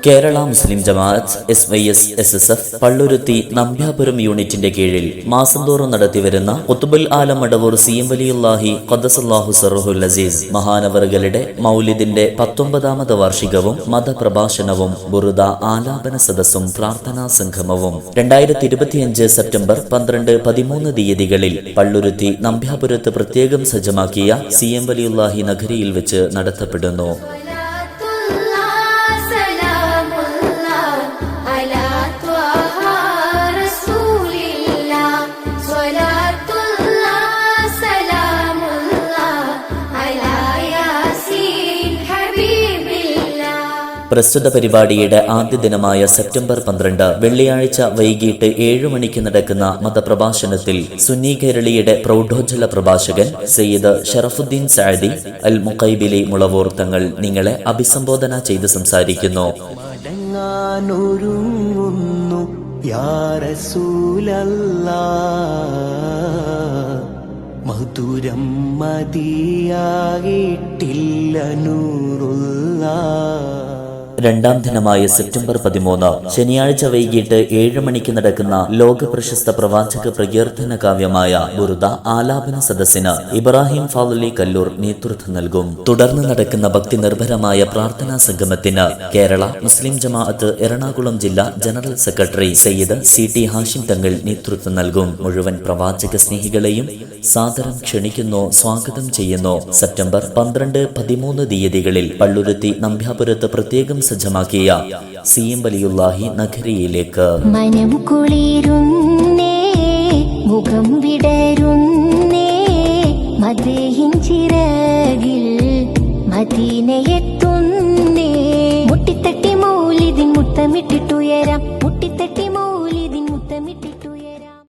കേരള മുസ്ലിം ജമാഅത്ത് SYS-SSF Palluruthy Nambiapuram യൂണിറ്റിന്റെ കീഴിൽ മാസം തോറും നടത്തിവരുന്ന ഖുത്ബുൽ ആലം മടവൂർ CM വലിയുല്ലാഹി ഖദ്ദസല്ലാഹു സിർറുൽ അസീസ് മഹാനവറുകളുടെ മൗലിദിന്റെ 19ാമത് വാർഷികവും മതപ്രഭാഷണവും ബുറുദ ആലാപന സദസ്സും പ്രാർത്ഥനാ സംഗമവും 2025 സെപ്റ്റംബർ 12-13 തീയതികളിൽ പള്ളുരുത്തി നമ്പ്യാപുരത്ത് പ്രത്യേകം സജ്ജമാക്കിയ CM വലിയുല്ലാഹി നഗരിയിൽ വെച്ച് നടത്തപ്പെടുന്നു. പ്രസ്തുത പരിപാടിയുടെ ആദ്യ ദിനമായ സെപ്റ്റംബർ 12 വെള്ളിയാഴ്ച വൈകിട്ട് 7 മണിക്ക് നടക്കുന്ന മതപ്രഭാഷണത്തിൽ സുന്നി കേരളിയുടെ പ്രൗഢോജ്വല പ്രഭാഷകൻ സയ്യിദ് ഷറഫുദ്ദീൻ സഅദി അൽ മുഖൈബിലി മുളവൂർ തങ്ങൾ നിങ്ങളെ അഭിസംബോധന ചെയ്ത് സംസാരിക്കുന്നു. മധുരം മതിയായിട്ടില്ല നൂറുള്ള. രണ്ടാം ദിനമായ സെപ്റ്റംബർ 13 ശനിയാഴ്ച വൈകിട്ട് 7 മണിക്ക് നടക്കുന്ന ലോക പ്രശസ്ത പ്രവാചക പ്രകീർത്തന കാവ്യമായ ബുറുദ ആലാപന സദസ്സിന് ഇബ്രാഹിം ഫാദലി കല്ലൂർ നേതൃത്വം നൽകും. തുടർന്ന് നടക്കുന്ന ഭക്തി നിർഭരമായ പ്രാർത്ഥനാ സംഗമത്തിന് കേരള മുസ്ലിം ജമാഅത്ത് എറണാകുളം ജില്ലാ general secretary Sayyid CT Hashim Thangal നേതൃത്വം നൽകും. മുഴുവൻ പ്രവാചക സ്നേഹികളെയും സാദരം ക്ഷണിക്കുന്നു, സ്വാഗതം ചെയ്യുന്നു. സെപ്റ്റംബർ 12-13 തീയതികളിൽ പള്ളുരുത്തി നമ്പ്യാപുരത്ത് പ്രത്യേകം സജ്ജമാക്കിയ CM വലിയുല്ലാഹി നഗരിയിലേക്ക് മനം കുളിരുന്നേ, മുഖം വിടരുന്നേ, മദീഹിൻ ചിറകിൽ മദീനയെത്തുന്നു.